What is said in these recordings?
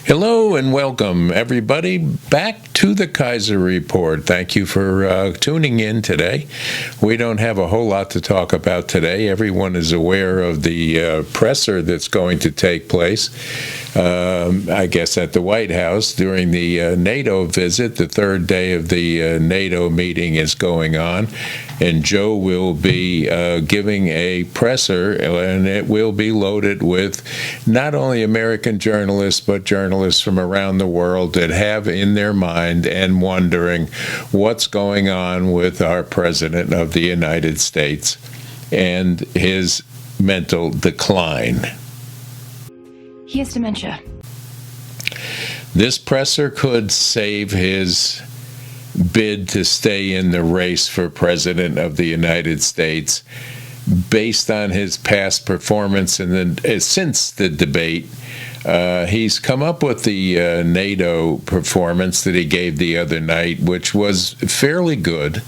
Hello and welcome, everybody, back to the Kaiser Report. Thank you for tuning in today. We don't have a whole lot to talk about today. Everyone is aware of the presser that's going to take place, I guess, at the White House during the NATO visit. The third day of the NATO meeting is going on, and Joe will be giving a presser, and it will be loaded with not only American journalists, but journalists from around the world that have in their mind and wondering what's going on with our President of the United States and his mental decline. He has dementia. This presser could save his bid to stay in the race for President of the United States based on his past performance since the debate. He's come up with the NATO performance that he gave the other night, which was fairly good.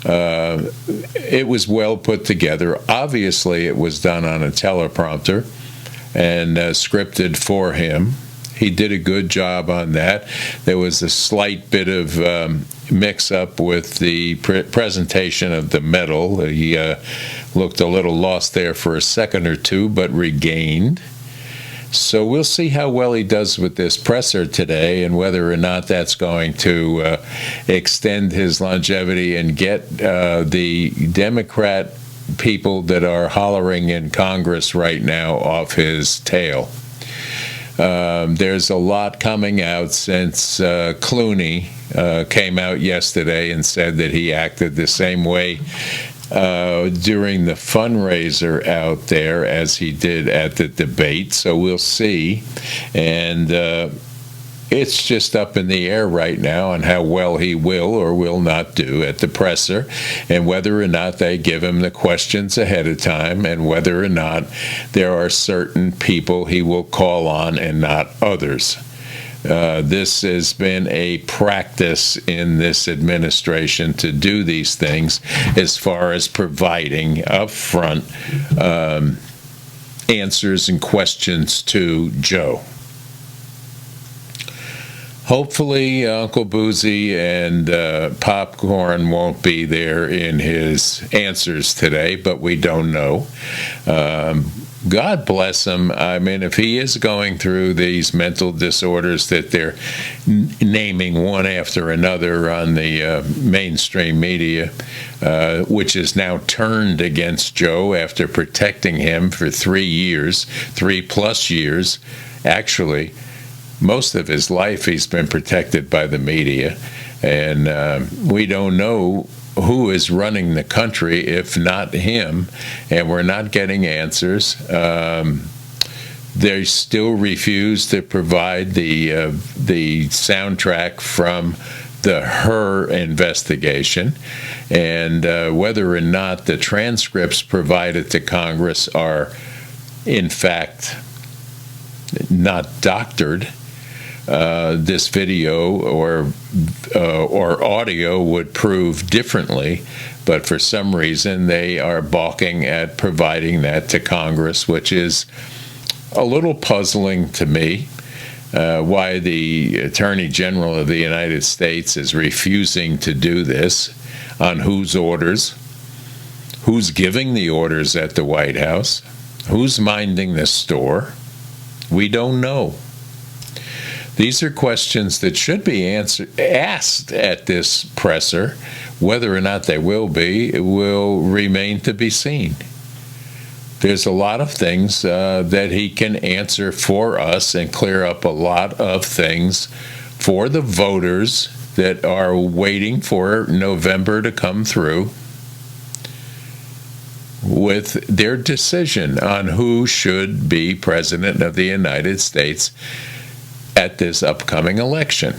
It was well put together. Obviously, it was done on a teleprompter and scripted for him. He did a good job on that. There was a slight bit of mix-up with the presentation of the medal. He looked a little lost there for a second or two, but regained. So we'll see how well he does with this presser today and whether or not that's going to extend his longevity and get the Democrat people that are hollering in Congress right now off his tail. There's a lot coming out since Clooney came out yesterday and said that he acted the same way during the fundraiser out there as he did at the debate. So we'll see. And it's just up in the air right now on how well he will or will not do at the presser, and whether or not they give him the questions ahead of time, and whether or not there are certain people he will call on and not others. This has been a practice in this administration to do these things as far as providing upfront answers and questions to Joe. Hopefully, Uncle Boozy and Popcorn won't be there in his answers today, but we don't know. God bless him. I mean, if he is going through these mental disorders that they're naming one after another on the mainstream media, which is now turned against Joe after protecting him for 3+ years, actually, most of his life he's been protected by the media, and we don't know who is running the country if not him, and we're not getting answers. They still refuse to provide the soundtrack from the Her investigation, and whether or not the transcripts provided to Congress are in fact not doctored. This video or audio would prove differently, but for some reason they are balking at providing that to Congress, which is a little puzzling to me. Why the Attorney General of the United States is refusing to do this, on whose orders, who's giving the orders at the White House, who's minding the store. We don't know. These are questions that should be asked at this presser. Whether or not they will be, it will remain to be seen. There's a lot of things that he can answer for us and clear up a lot of things for the voters that are waiting for November to come through with their decision on who should be President of the United States at this upcoming election.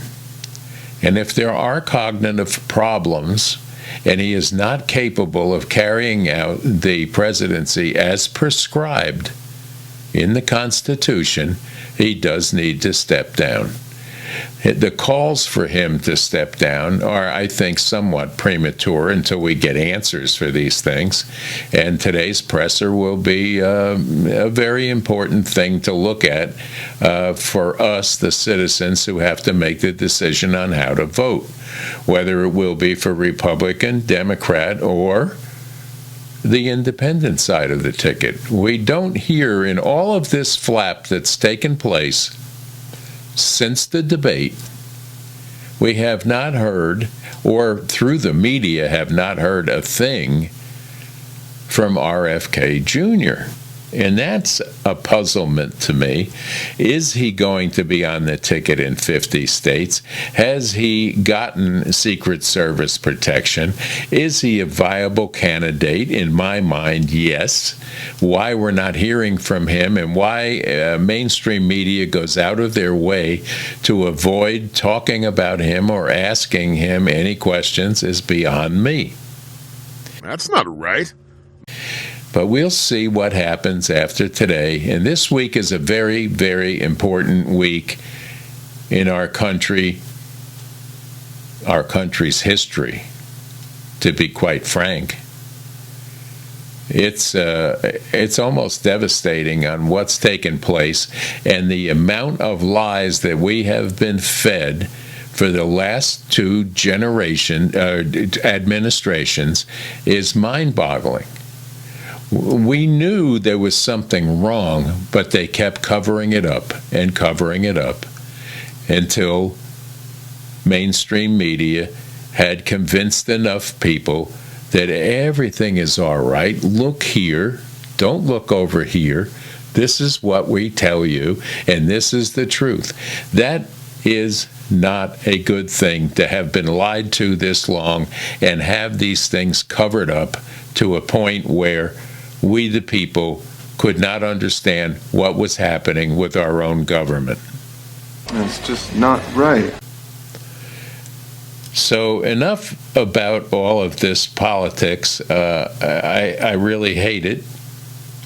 And if there are cognitive problems and he is not capable of carrying out the presidency as prescribed in the Constitution, he does need to step down. The calls for him to step down are, I think, somewhat premature until we get answers for these things. And today's presser will be a very important thing to look at for us, the citizens, who have to make the decision on how to vote, whether it will be for Republican, Democrat, or the independent side of the ticket. We don't hear in all of this flap that's taken place since the debate, we have not heard, or through the media have not heard, a thing from RFK Jr. And that's a puzzlement to me. Is he going to be on the ticket in 50 states? Has he gotten Secret Service protection? Is he a viable candidate? In my mind, yes. Why we're not hearing from him and why mainstream media goes out of their way to avoid talking about him or asking him any questions is beyond me. That's not right. But we'll see what happens after today. And this week is a very, very important week in our country, our country's history, to be quite frank. It's almost devastating on what's taken place, and the amount of lies that we have been fed for the last two administrations is mind-boggling. We knew there was something wrong, but they kept covering it up and covering it up until mainstream media had convinced enough people that everything is all right. Look here. Don't look over here. This is what we tell you, and this is the truth. That is not a good thing, to have been lied to this long and have these things covered up to a point where we, the people, could not understand what was happening with our own government. That's just not right. So enough about all of this politics. I really hate it.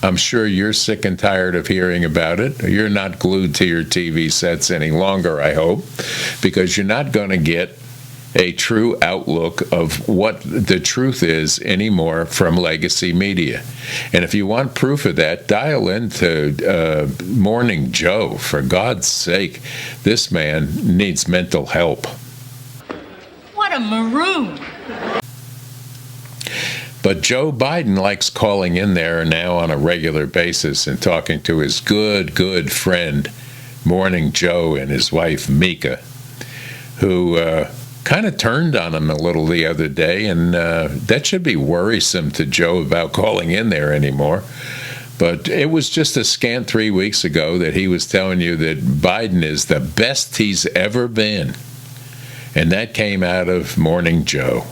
I'm sure you're sick and tired of hearing about it. You're not glued to your TV sets any longer, I hope, because you're not going to get a true outlook of what the truth is anymore from legacy media. And if you want proof of that, dial into Morning Joe. For God's sake, this man needs mental help. What a maroon! But Joe Biden likes calling in there now on a regular basis and talking to his good friend, Morning Joe, and his wife, Mika, who kind of turned on him a little the other day, and that should be worrisome to Joe about calling in there anymore. But it was just a scant 3 weeks ago that he was telling you that Biden is the best he's ever been. And that came out of Morning Joe,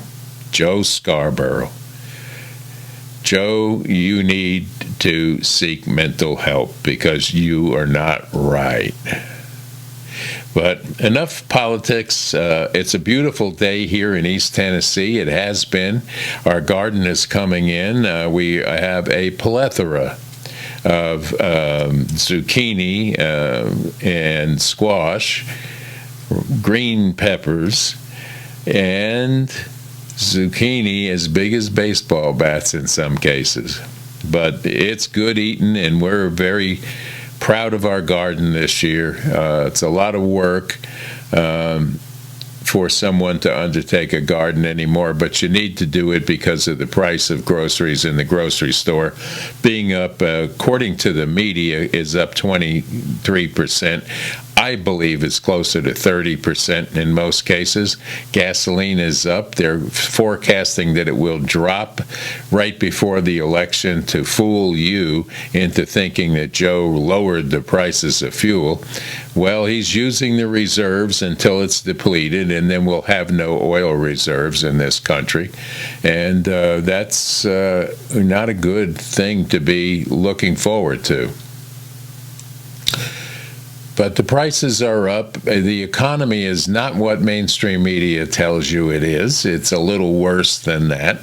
Joe Scarborough. Joe, you need to seek mental help because you are not right. But enough politics. It's a beautiful day here in East Tennessee. It has been. Our garden is coming in. We have a plethora of zucchini and squash, green peppers, and zucchini as big as baseball bats in some cases. But it's good eating, and we're very proud of our garden this year. It's a lot of work for someone to undertake a garden anymore, but you need to do it because of the price of groceries in the grocery store being up, according to the media, is up 23%. I believe it's closer to 30% in most cases. Gasoline is up. They're forecasting that it will drop right before the election to fool you into thinking that Joe lowered the prices of fuel. Well, he's using the reserves until it's depleted, and then we'll have no oil reserves in this country. And that's not a good thing to be looking forward to. But the prices are up. The economy is not what mainstream media tells you it is. It's a little worse than that.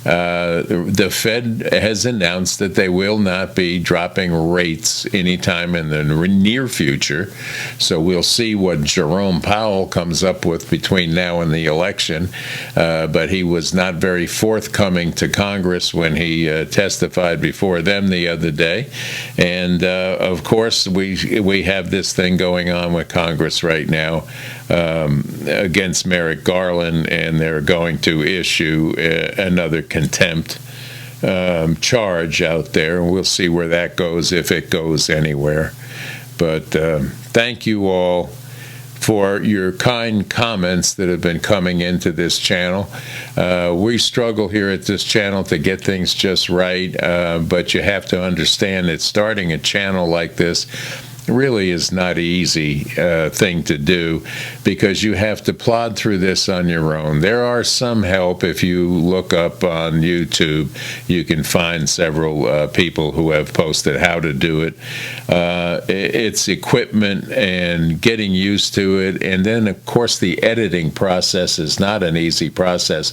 The Fed has announced that they will not be dropping rates anytime in the near future. So we'll see what Jerome Powell comes up with between now and the election. But he was not very forthcoming to Congress when he testified before them the other day. And of course, we have this thing going on with Congress right now against Merrick Garland, and they're going to issue another contempt charge out there, and we'll see where that goes, if it goes anywhere. But thank you all for your kind comments that have been coming into this channel. We struggle here at this channel to get things just right, but you have to understand that starting a channel like this really is not an easy thing to do, because you have to plod through this on your own. There are some help. If you look up on YouTube, you can find several people who have posted how to do it. It's equipment and getting used to it, and then of course the editing process is not an easy process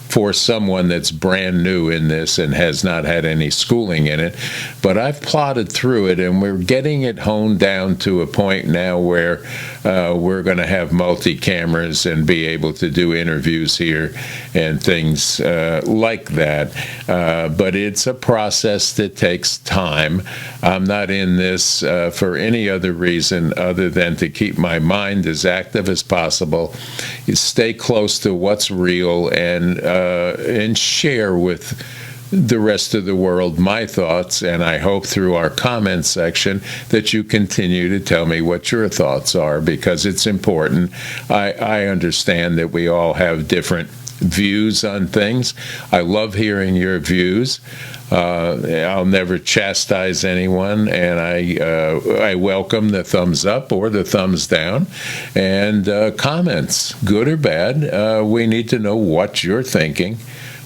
for someone that's brand new in this and has not had any schooling in it. But I've plodded through it, and we're getting it honed down to a point now where we're going to have multi-cameras and be able to do interviews here and things like that. But it's a process that takes time. I'm not in this for any other reason other than to keep my mind as active as possible, stay close to what's real, and share with the rest of the world my thoughts. And I hope through our comment section that you continue to tell me what your thoughts are, because it's important. I understand that we all have different views on things. I love hearing your views. I'll never chastise anyone, and I welcome the thumbs up or the thumbs down, and comments, good or bad. We need to know what you're thinking,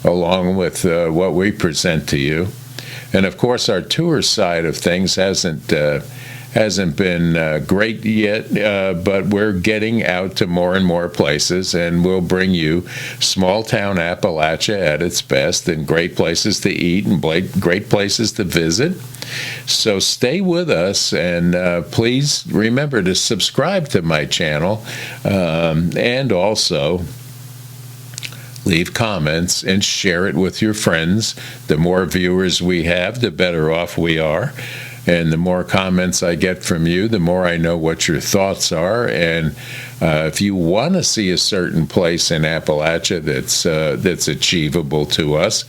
along with what we present to you. And of course, our tour side of things hasn't been great yet, but we're getting out to more and more places, and we'll bring you small-town Appalachia at its best, and great places to eat and great places to visit. So stay with us, and please remember to subscribe to my channel, and also leave comments and share it with your friends. The more viewers we have, the better off we are. And the more comments I get from you, the more I know what your thoughts are. And if you want to see a certain place in Appalachia that's achievable to us,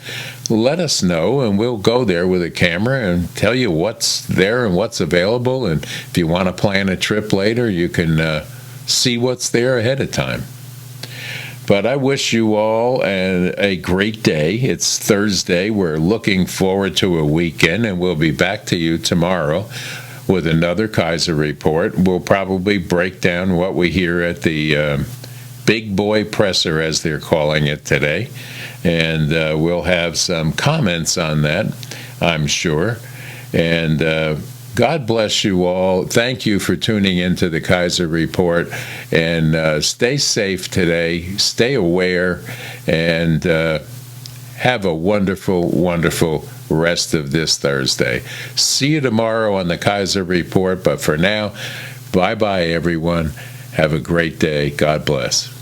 let us know, and we'll go there with a camera and tell you what's there and what's available. And if you want to plan a trip later, you can see what's there ahead of time. But I wish you all a great day. It's Thursday. We're looking forward to a weekend, and we'll be back to you tomorrow with another Kaiser Report. We'll probably break down what we hear at the Big Boy Presser, as they're calling it today, and we'll have some comments on that, I'm sure. And God bless you all. Thank you for tuning into the Kaiser Report, and stay safe today, stay aware, and have a wonderful, wonderful rest of this Thursday. See you tomorrow on the Kaiser Report, but for now, bye-bye, everyone. Have a great day. God bless.